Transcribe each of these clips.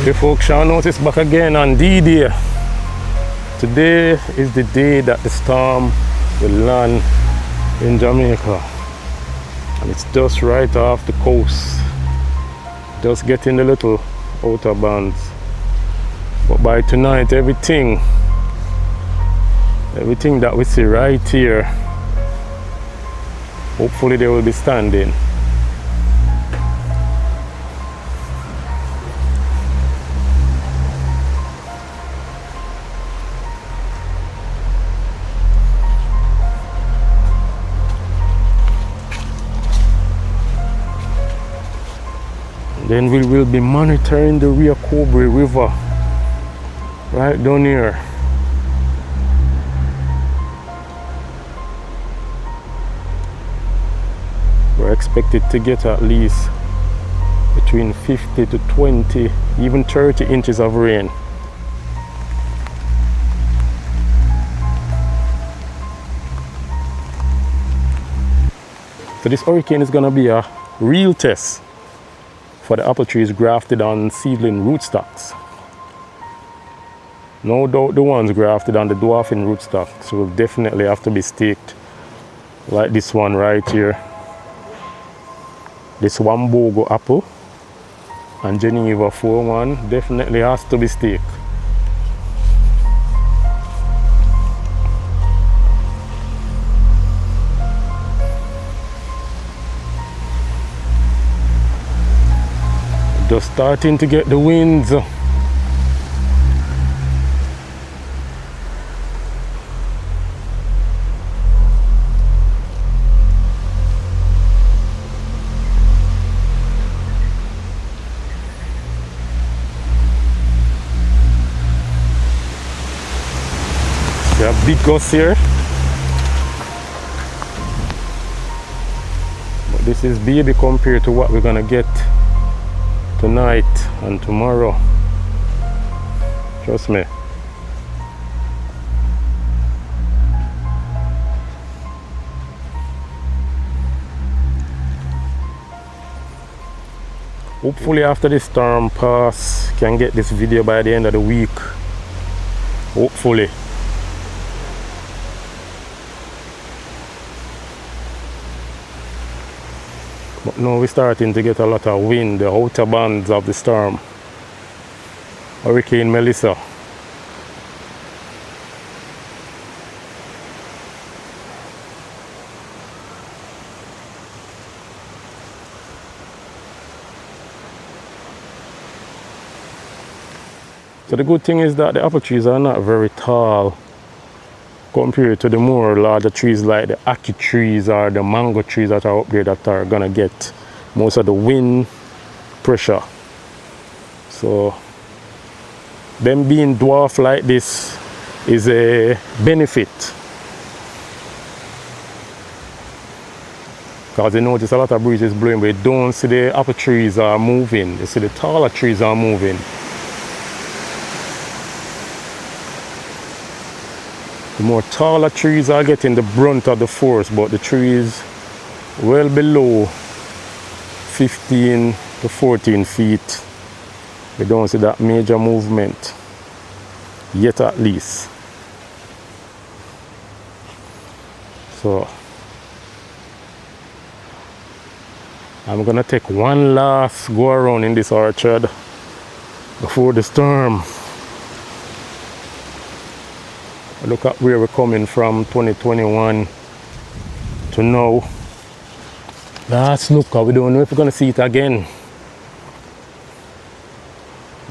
Hey folks, Seannosis back again on D-Day. Today is the day that the storm will land in Jamaica. And it's just right off the coast. Just getting the little outer bands. But by tonight, everything that we see right here, hopefully they will be standing. Then we will be monitoring the Rio Cobre River right down here. We're expected to get at least between 50 to 20, even 30 inches of rain. So this hurricane is gonna be a real test for the apple trees grafted on seedling rootstocks. No doubt the ones grafted on the dwarfing rootstocks will definitely have to be staked, like this one right here. This Wambogo apple and Geneva 4-1 definitely has to be staked. Just starting to get the winds. See a big gust here. But this is baby compared to what we're gonna get tonight and tomorrow. Trust me. Hopefully after this storm pass, can get this video by the end of the week. Hopefully. But now we're starting to get a lot of wind, the outer bands of the storm. Hurricane Melissa. So the good thing is that the apple trees are not very tall compared to the more larger trees like the ackee trees or the mango trees that are up there that are gonna get most of the wind pressure. So them being dwarf like this is a benefit, because you notice a lot of breezes blowing, but you don't see the apple trees are moving. You see the taller trees are moving. The more taller trees are getting the brunt of the force, but the trees well below 15 to 14 feet, we don't see that major movement yet, at least. So I'm gonna take one last go around in this orchard before the storm. Look at where we're coming from, 2021 to now. Last look, we don't know if we're gonna see it again.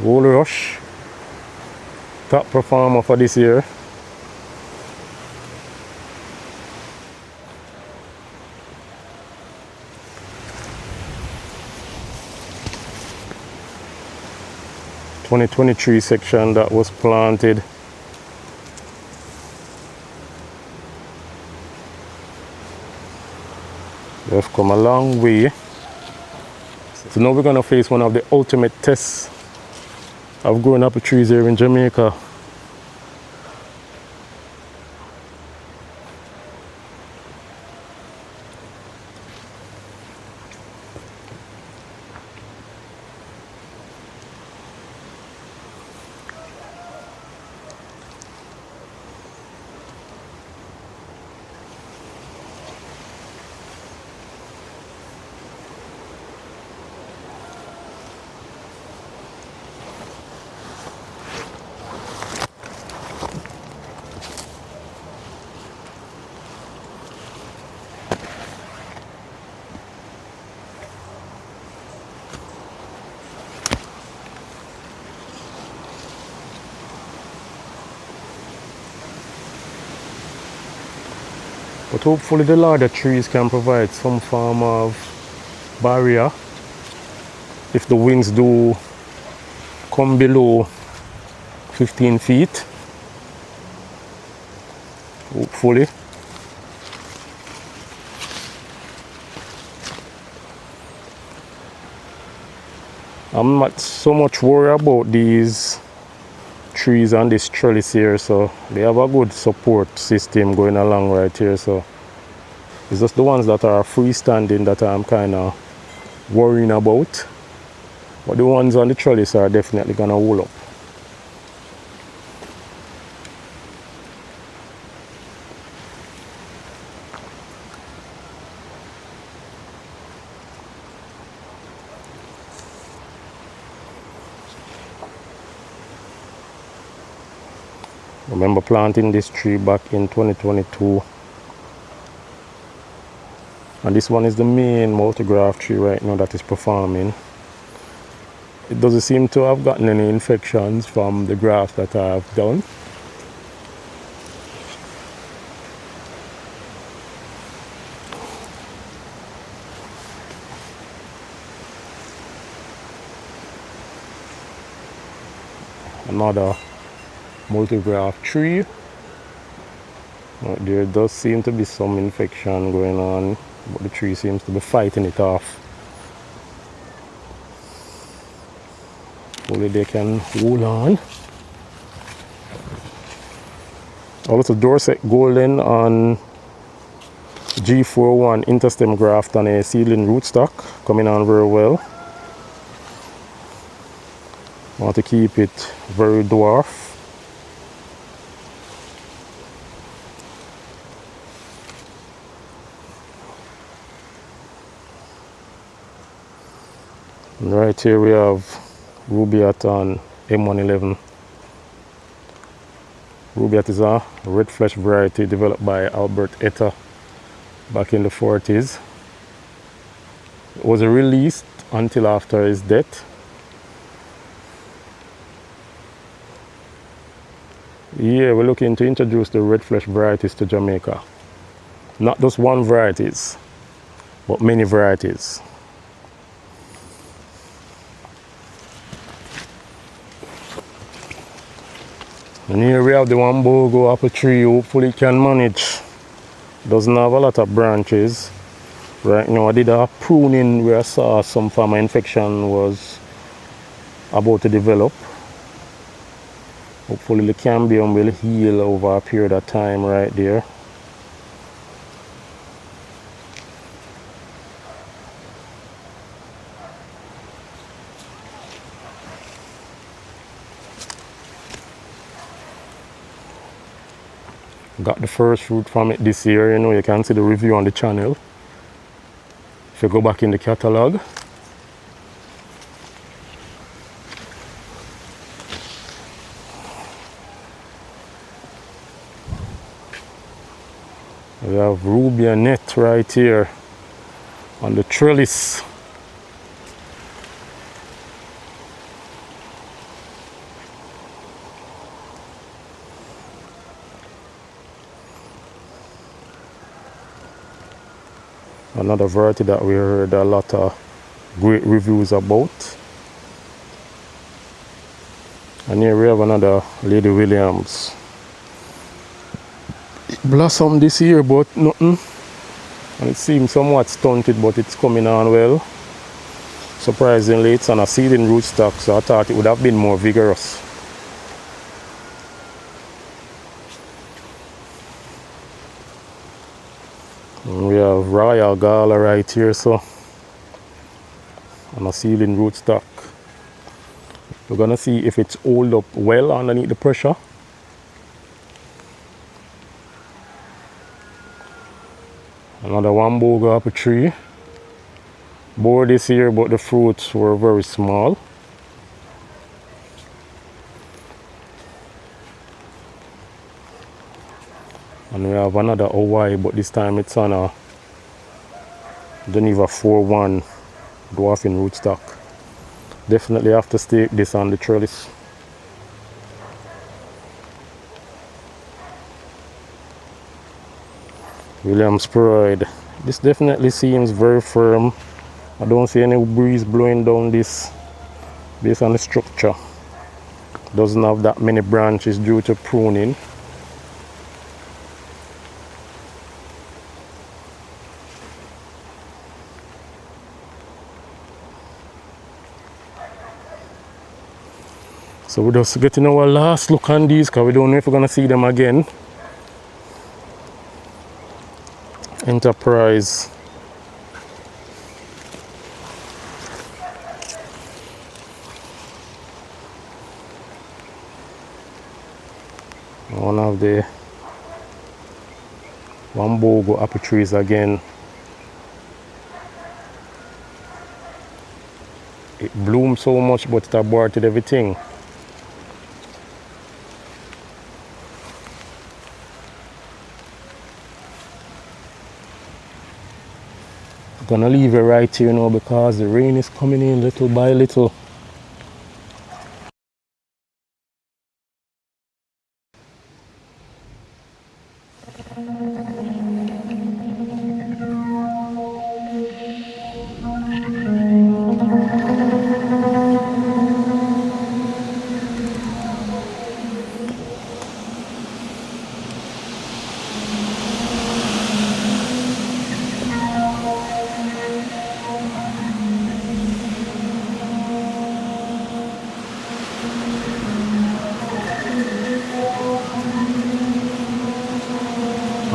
Gold Rush, top performer for this year. (2023) section that was planted. We've come a long way. So now we're gonna face one of the ultimate tests of growing apple trees here in Jamaica. But hopefully the larger trees can provide some form of barrier if the winds do come below 15 feet. Hopefully. I'm not so much worried about these trees and this trellis here, so they have a good support system going along right here. So it's just the ones that are freestanding that I'm kind of worrying about, but the ones on the trellis are definitely gonna hold up. Remember planting this tree back in 2022, and this one is the main multigraph tree right now that is performing. It doesn't seem to have gotten any infections from the grafts that I have done. Another multigraph tree. Right, there does seem to be some infection going on, but the tree seems to be fighting it off. Hopefully they can hold on. Also Dorset Golden on G41 interstem graft and a seedling rootstock coming on very well. Want to keep it very dwarf. And right here we have Rubaiyat on M111. Rubaiyat is a red flesh variety developed by Albert Etta back in the 40s. It was released until after his death. Yeah, we're looking to introduce the red flesh varieties to Jamaica. Not just one varieties, but many varieties. And here we have the Wambogo apple tree. Hopefully it can manage. Doesn't have a lot of branches. Right now I did a pruning where I saw some form of infection was about to develop. Hopefully the cambium will heal over a period of time right there. Got the first fruit from it this year. You know, you can see the review on the channel if you go back in the catalog. We have Rubia net right here on the trellis. Another variety that we heard a lot of great reviews about. And here we have another Lady Williams. It blossomed this year, but nothing. And it seems somewhat stunted, but it's coming on well. Surprisingly, it's on a seeding rootstock, so I thought it would have been more vigorous. And we have Royal Gala right here, so on a seeding rootstock. We're gonna see if it's hold up well underneath the pressure. Another Wambogo apple tree. Bore this year, but the fruits were very small. And we have another Hawaii, but this time it's on a Geneva 4-1 dwarfing rootstock. Definitely have to stake this on the trellis. Williams Pride. This definitely seems very firm. I don't see any breeze blowing down this based on the structure. Doesn't have that many branches due to pruning. So we're just getting our last look on these because we don't know if we're gonna see them again. Enterprise. One of the Wambogo apple trees again. It bloomed so much but it aborted everything. I'm gonna leave it right here now because the rain is coming in little by little.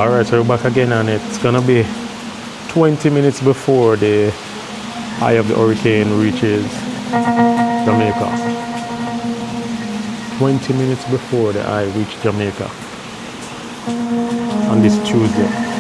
Alright, so we're back again and it's gonna be 20 minutes before the eye of the hurricane reaches Jamaica. 20 minutes before the eye reaches Jamaica on this Tuesday.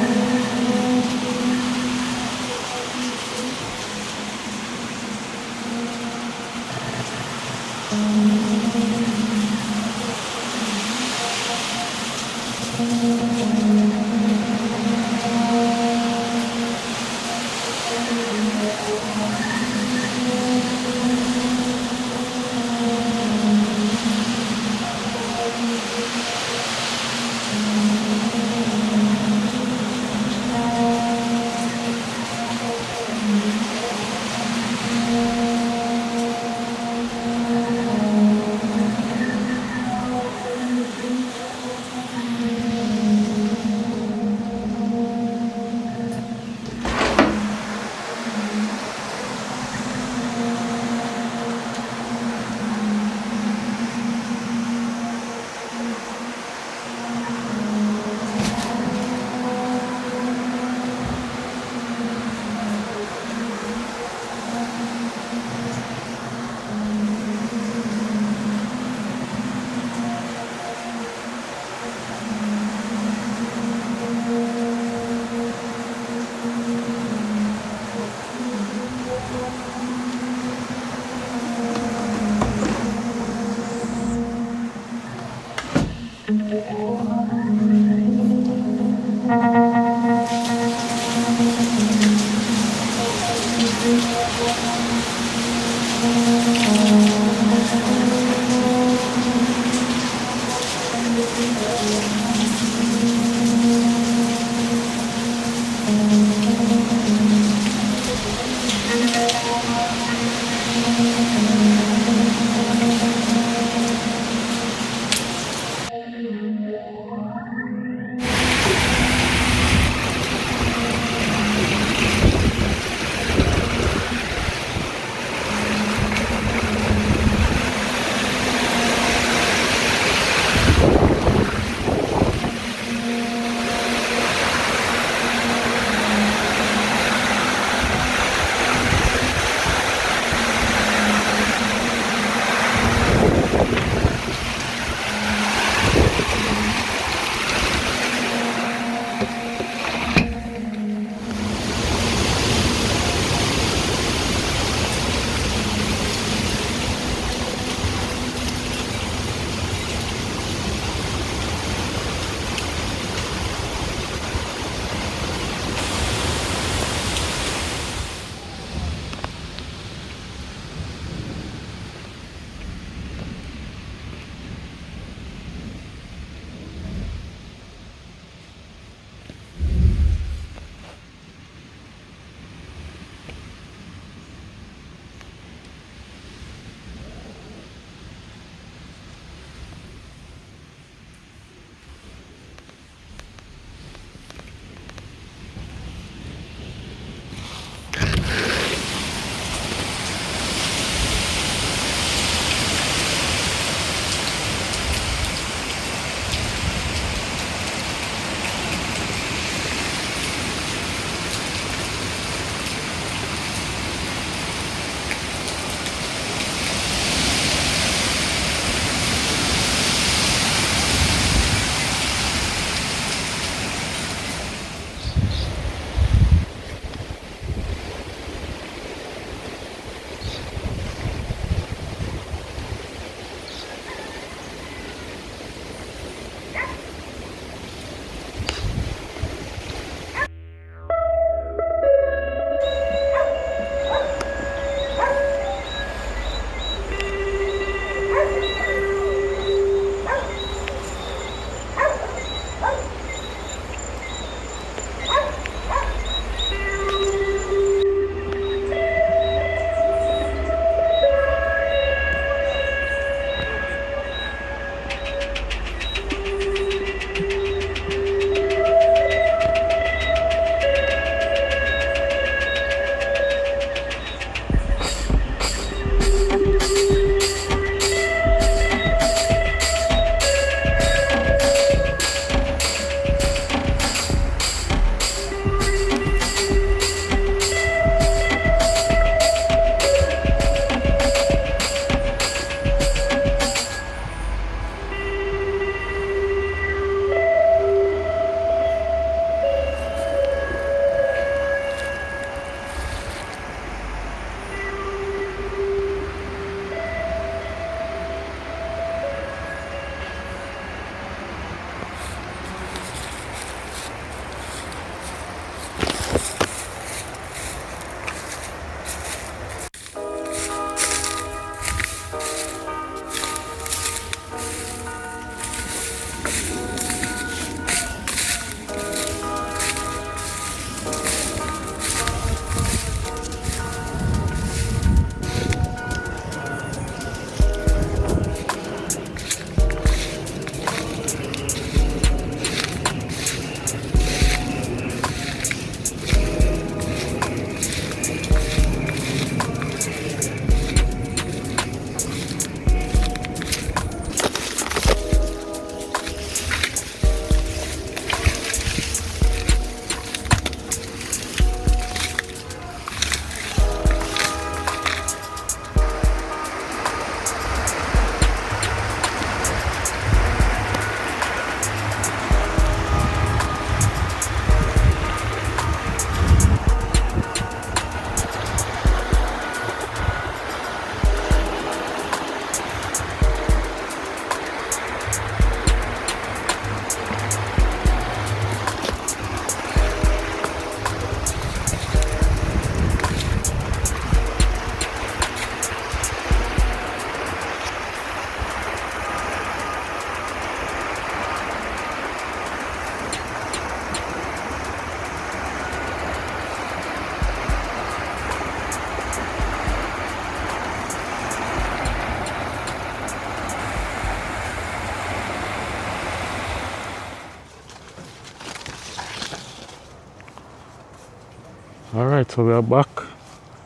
Alright, so we are back,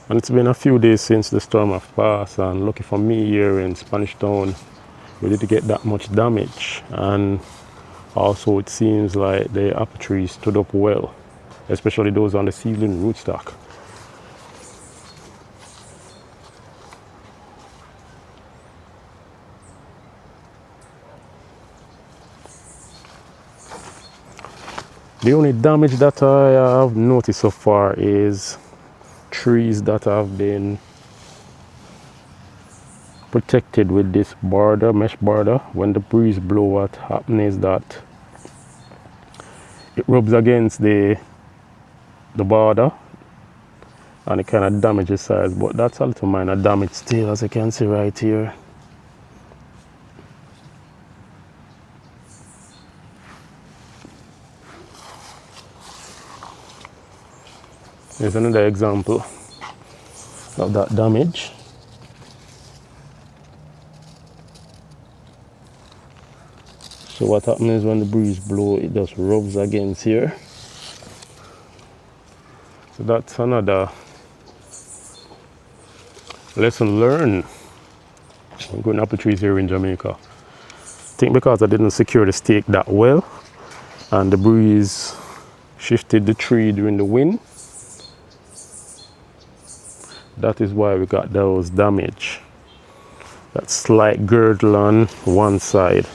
and it's been a few days since the storm have passed, and lucky for me here in Spanish Town we didn't get that much damage, and also it seems like the apple trees stood up well, especially those on the seedling rootstock. The only damage that I have noticed so far is trees that have been protected with this border, mesh border. When the breeze blow, what happens is that it rubs against the border and it kind of damages sides, but that's a little minor damage still, as you can see right here. Here's another example of that damage. So what happens is when the breeze blow, it just rubs against here. So that's another lesson learned when growing apple trees here in Jamaica. I think because I didn't secure the stake that well and the breeze shifted the tree during the wind, that is why we got those damage. That slight girdle on one side.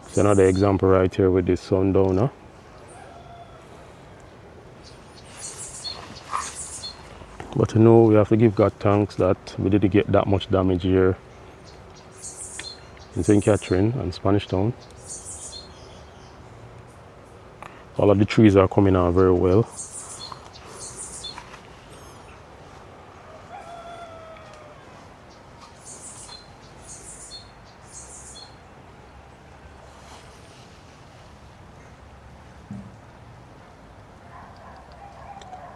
It's another example right here with this sundowner. But you know, we have to give God thanks that we didn't get that much damage here in St. Catherine and Spanish Town. All of the trees are coming out very well.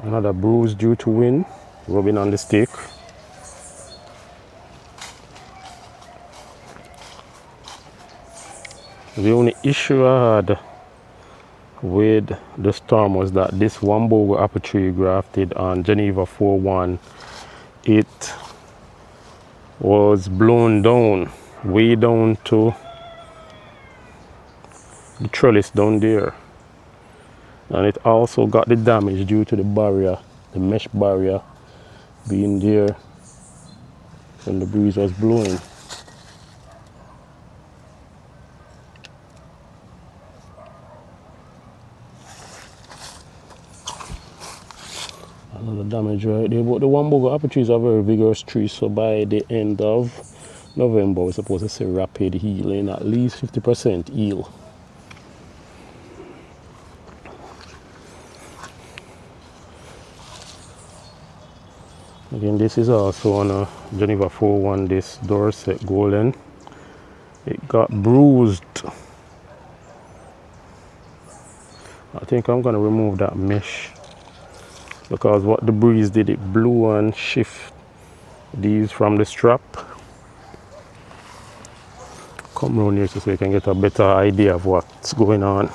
Another bruise due to wind, rubbing on the stick. The only issue I had with the storm was that this Wambogo apple tree grafted on Geneva 4-1, it was blown down, way down to the trellis down there. And it also got the damage due to the barrier, the mesh barrier being there when the breeze was blowing. Another damage right there, but the Wambogo apple trees are very vigorous trees, so by the end of November we're supposed to see rapid healing, at least 50% heal. Again, this is also on a Geneva 4-1, this Dorset Golden. It got bruised. I think I'm going to remove that mesh, because what the breeze did, it blew and shift these from the strap. Come around here so you can get a better idea of what's going on.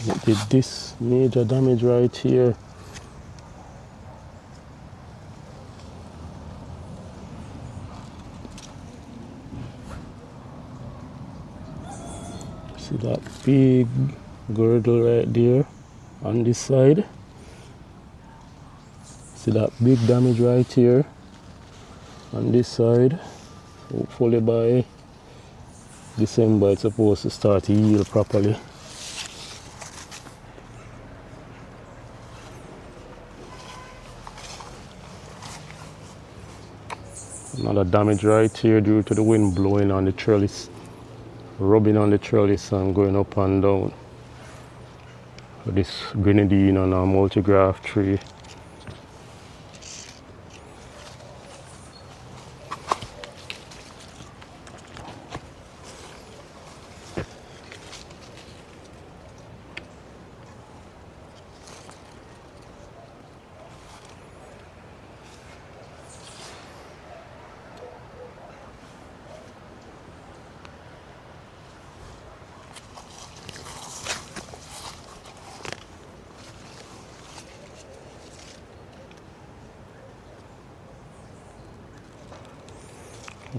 It did this major damage right here. See that big girdle right there on this side. See that big damage right here on this side. Hopefully by December it's supposed to start to heal properly. Another damage right here due to the wind blowing on the trellis, rubbing on the trellis and going up and down. This grenadine on a multi-graft tree.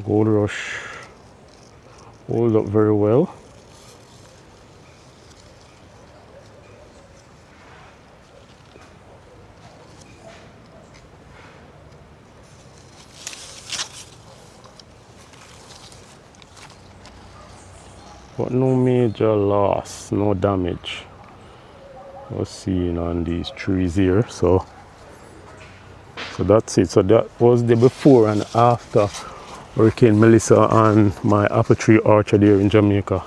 Gold Rush hold up very well. But no major loss, no damage was seen on these trees here. So that's it. So that was the before and after Hurricane Melissa on my apple tree orchard here in Jamaica.